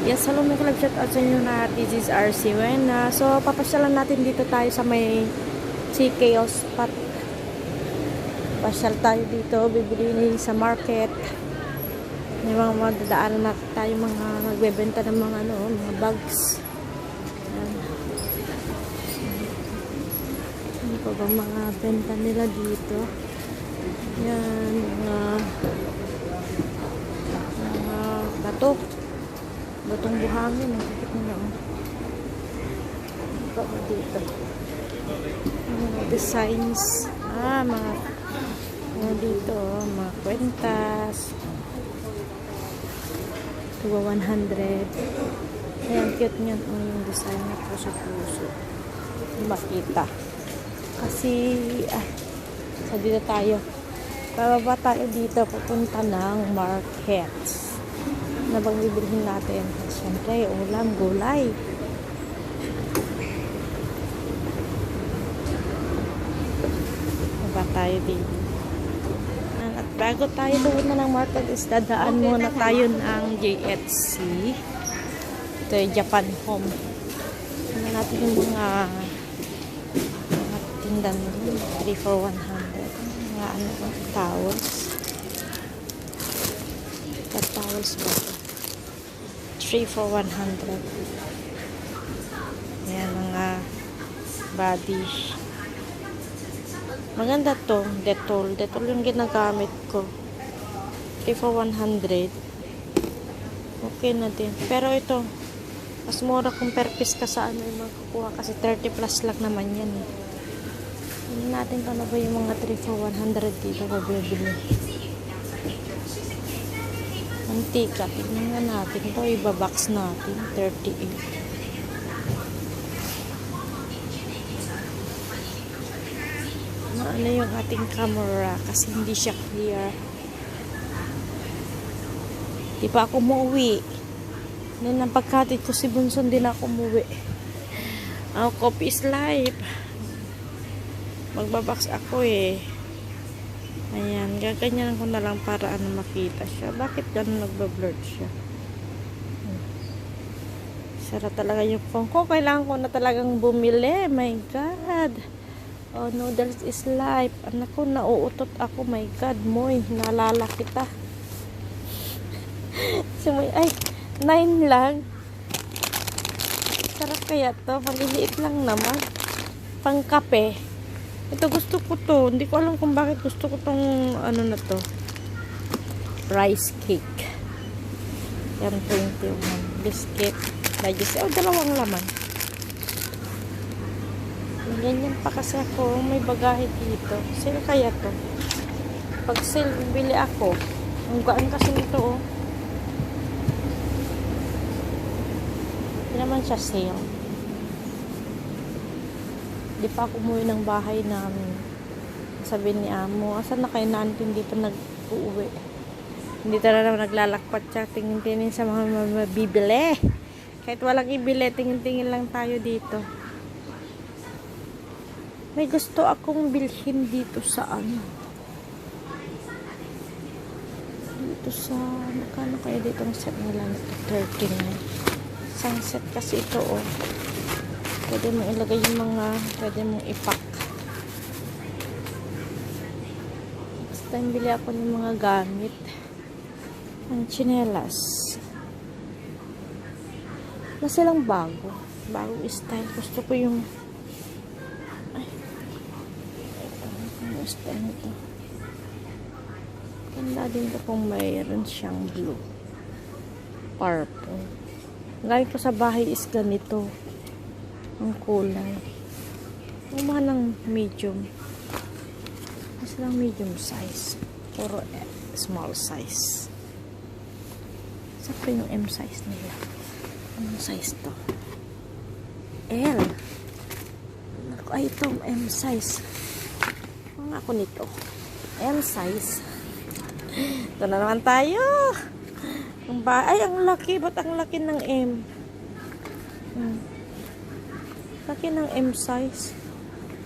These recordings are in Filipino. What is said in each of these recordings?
Yes, hello mga kalab, shout out sa inyo na this is RC Wena. So, papasyalan natin dito tayo sa may CKO spot. Pasyal tayo dito, bibili sa market. May mga madadaanan natin tayo mga nagbebenta ng mga mga bags. Yan. Ano pa bang mga benta nila dito? Yan, mga bato. Batong buhangin, nakikita nyo lang. Ano ba dito? Mga designs. Mga dito, mga kwentas. Tuwa 100. Ayan, cute nyo yung design na puso-puso. Makita. Kasi, sa dito tayo. Bababa tayo dito, pupunta ng market. Na bang bibilihin natin? Siyempre, ulam, gulay. Baba tayo dito. At bago tayo doon na ng market is dadaan muna tayo ng JFC. Ito yung Japan Home. Ano natin yung mga tindan nila. 3 for 100. Mga towels. Towels ba? 3 for 100. Ayan, mga body. Maganda to. Dettol. Dettol yung ginagamit ko. 3 for 100. Okay na din. Pero ito, mas mura kung per piece ka sa yung makukuha. Kasi 30 plus lang naman yan. Hindi natin kung ano ba yung mga 3 for 100 dito mabibili. Antika. Tignan nga natin. Ito, ibabox natin. 38. Ano yung ating camera kasi hindi siya clear. Di pa ako umuwi. Then, ang pagkatid ko si Bunson, din ako umuwi. Coffee is life. Magbabox ako eh. Ayan, gaganyan ko na lang para makita siya. Bakit gano'n nagbablur siya? Sara talaga yung phone ko. Kailangan ko na talagang bumili. My God. Oh, noodles is life. Anak ko, nauutot ako. My God, Moy. Naalala kita. Si Moy, 9 lang. Sarap kaya to. Maliliit lang naman. Pangkape. Ito gusto ko to. Hindi ko alam kung bakit gusto ko tong ano na to. Rice cake. Yan 21. Biscuit. Digest. Dalawang laman. Ganyan pa kasi ako. May bagahe dito. Sale kaya to. Pag sale, bili ako. Ang gaan kasi nito oh. Hindi naman siya sale. Di pa ako umuwi ng bahay namin. Sabi ni Amo, asan na kayo natin hindi pa nag-uwi? Hindi talaga naglalakpat siya. Tingin-tingin sa mga mabibili. Kahit walang ibili, tingin-tingin lang tayo dito. May gusto akong bilhin dito sa dito sa, magkano kaya dito ang set nila nito? 39. Isang set kasi ito oh. Pwede mong ilagay yung mga, pwede mong ipack. Basta bili ako ng mga gamit. Ang tsinelas. Na silang bago. Bagong style. Gusto ko yung ano style nito. Ganda din ito kung mayroon siyang blue. Purple. Ngayon ko sa bahay is ganito. Ang kulay. Umahal ng medium. Mas lang medium size. Puro small size. Saka yung M size nila. Anong size to? L. Ay, itong M size. Ang ako nito. M size. Ito na naman tayo. Ay, ang laki. Ba't ang laki ng M? Laki ng M size.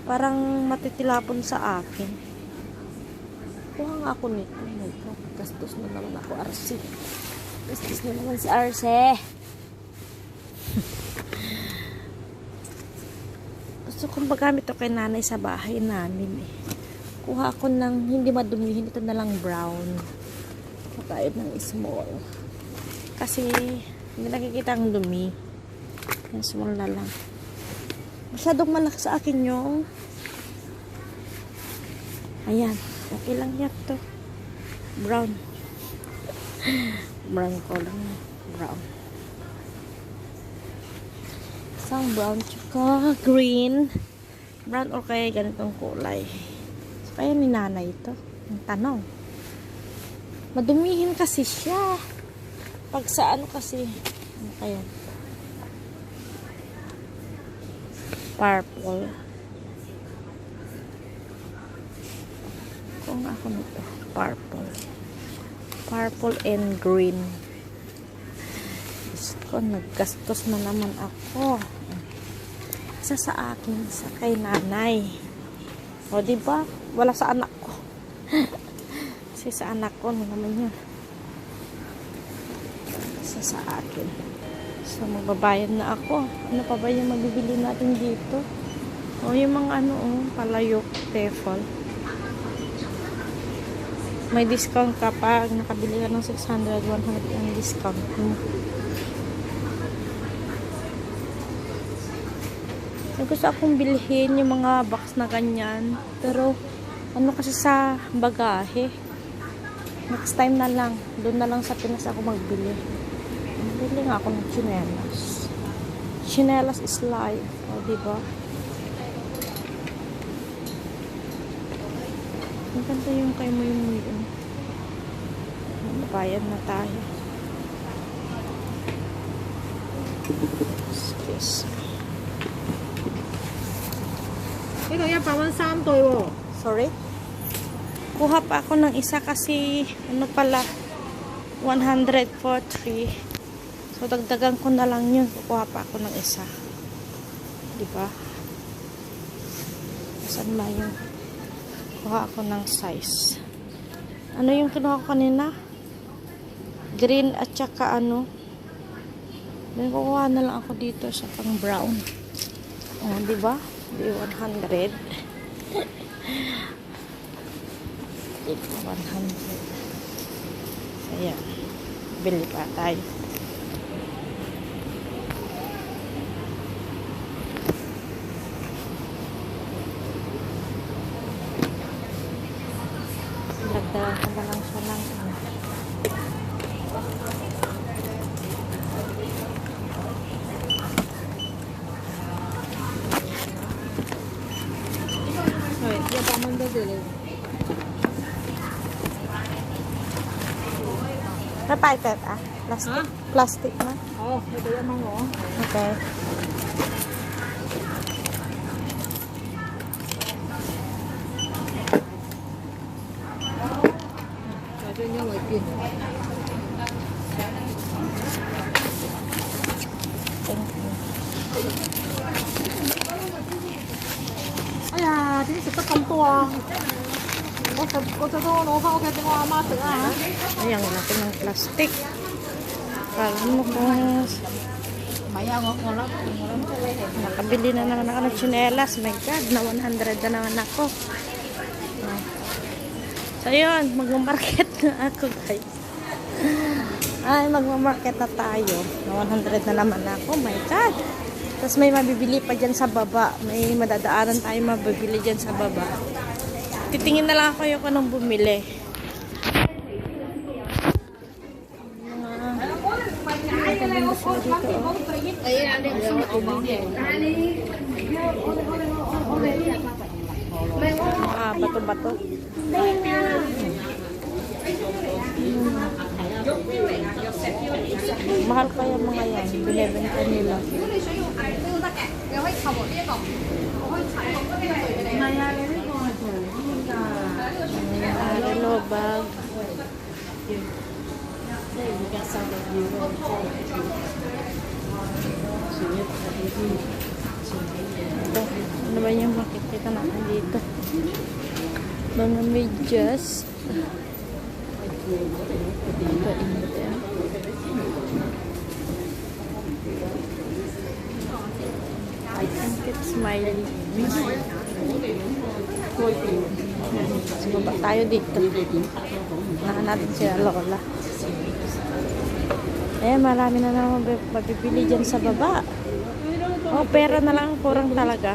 Parang matitilapon sa akin. Kuha nga ako nito. Oh my God. Gastos na naman ako, RC. Gastos na naman si RC. Gusto kong magamit ito kay nanay sa bahay namin eh. Kuha ko ng hindi madumihin. Ito na lang brown. Tayo ng small. Kasi hindi nakikita ang dumi. Yan, small na lang. Masyadong malaki sa akin yung ayan. Okay lang yan to. Brown. Brown ko lang. Brown. Isang brown tsaka green. Brown or kaya ganitong kulay. So, kaya ni nanay ito. Ang tanong. Madumihin kasi siya. Pag sa ano kasi. Ano kaya? Purple. Kung ako nito. Purple. Purple and green. Gusto, naggastos na naman ako. Isa sa akin, isa kay nanay. O, diba? Wala sa anak ko. Kasi sa anak ko, ano naman yun? Isa sa akin. So, magbabayad na ako. Ano pa ba yung mabibili natin dito? O, yung mga ano, palayok, tefal. May discount kapag nakabili ka ng 600, 100 ang discount mo. Gusto akong bilhin yung mga box na ganyan. Pero, ano kasi sa bagahe. Next time na lang. Doon na lang sa Pinas ako magbili. Bili nga ako ng chinelas. Chinelas is life. O, diba? Ang ganda yung kay mo yung bayan na tayo. Excuse me. Ito yan, pawan 3對喎。 Sorry? Kuha pa ako ng isa kasi ano pala 100 for 3. So dagdagan ko na lang yun. Kuha pa ako ng isa. Diba? Saan ba yun? Kuha ako ng size. Ano yung kinuha ko kanina? Green at saka ano. Then kukuha na lang ako dito sa pang brown. Oh, diba? Di 100. Di 100. Ayan. Bili pa tayo. Lagdagan ko na lang siya ng Yan, pawan daw din eh. Repited plastic. Ha? Plastic na. Oo, ito yan mga oh. Okay. Ito yung may pin. Thank you. Ay呀，點食得咁多啊？我就當我攞翻屋企俾我阿媽食啊嚇。 Ayan, natin ng plastic. Para mo kung nakabili na naman ako ng chinelas. My God, na 100 na naman ako. So, yun, magmamarket na ako, guys. Ay, magmamarket na tayo. Na 100 na naman ako. My God. Tapos may mabibili pa dyan sa baba. May madadaanan tayo mabibili dyan sa baba. Titingin na lang ako yung anong bumili. Bato-bato. Mahal kaya mga yan. Binibenta nila. Hello, bag. Ito, ano ba yung makikita natin dito? Mga medyas. Ito, ito. Smiley. So, baba tayo dito. Nahan natin sila Lola. Marami na naman mabibili dyan sa baba. Pera na lang kurang talaga.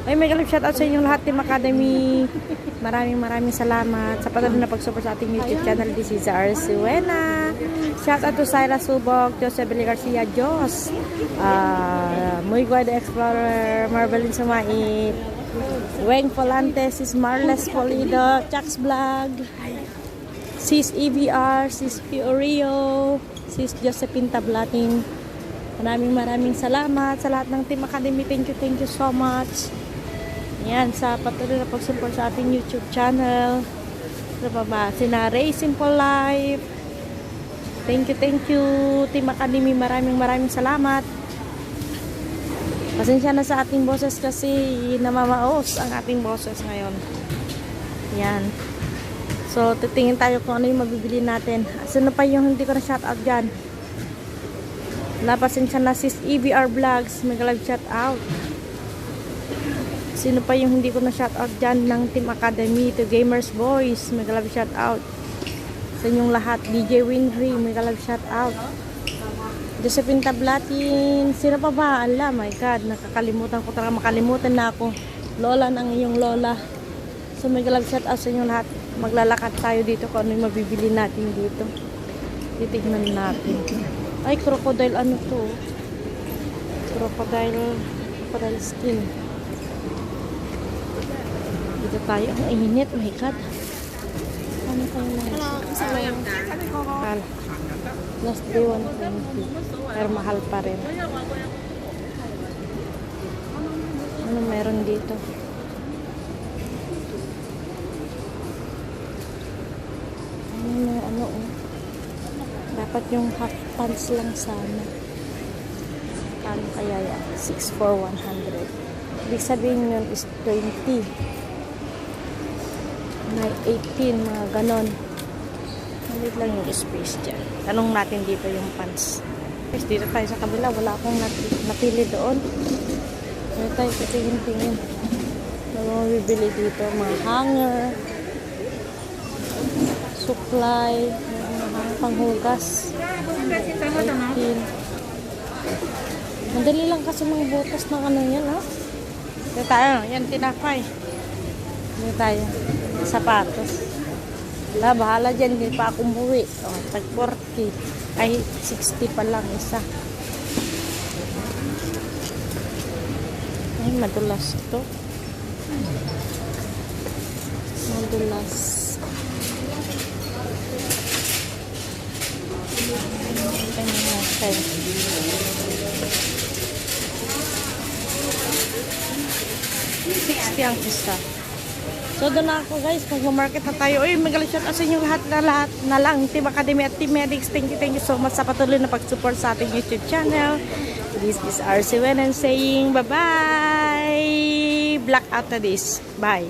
May galap shoutout sa inyong lahat, Team Academy. Maraming salamat sa patuloy na pag-support sa ating YouTube channel. This is RC Wena. Shoutout to Syra Subok, Jose Billy Garcia, Jos, Muy Guay the Explorer, Marvelin Sumait, Weng Folante, Sis Marles Polido, Chuck's Vlog, Sis EBR, Sis Fiorio, Sis Josephine Tablating. Maraming salamat sa lahat ng Team Academy. Thank you so much. Yan, sa patuloy na pag-support sa ating YouTube channel. Sa baba, sina Ray Simple Life. Thank you, Team Academy. Maraming salamat. Pasensya na sa ating boses kasi namamaos ang ating boses ngayon. Yan. So, titingin tayo kung ano yung mabibili natin. Sino pa yung hindi ko na shoutout dyan? Napasensya na Sis EBR Vlogs. Mag-live shoutout. Sino pa yung hindi ko na shoutout dyan ng Team Academy? To Gamers Boys. Mag-live shoutout. Sa inyong lahat. DJ Winry. Mag-live shoutout. Josephine Tablatin. Sino pa ba? Ala, my God. Nakakalimutan ko talaga. Makalimutan na ako. Lola ng iyong Lola. So, mag-live shoutout sa inyong lahat. Maglalakad tayo dito kung ano yung mabibili natin dito. Titignan natin. Ay, crocodile ano to? Crocodile skin. Dito tayo. Ang init. My God. Ano tayo na? Mahal. Last day 120. Pero mahal pa rin. Ano meron dito? Dapat yung half pants lang sana. Paano kaya yan? 6 for 100. Ibig sabihin yun is 20. May 18, mga ganon. Malit lang yung space dyan. Tanong natin dito yung pants. Guys, dito tayo sa kabila. Wala akong napili doon. Dito tayo tingin-tingin. Ano bibili dito? Mga hanger. Supply. Panghugas. 18. Madali lang kasi mga butas ng ano yan, ha? Dito tayo. Yan, tinapay. Dito tayo. Sapatos. Bahala dyan. Hindi pa akong buwi. Tag 40. Ay, 60 pa lang isa. Ay, madulas ito. Madulas. Okay. 60 ang isa. So, doon na ako guys. Mag-market na tayo. Uy, magaling shout out sa inyo lahat na lang. Team Academy at Team Medics. Thank you so much sa patuloy na pag-support sa ating YouTube channel. This is RC Wen and saying bye-bye. Black out na this. Bye.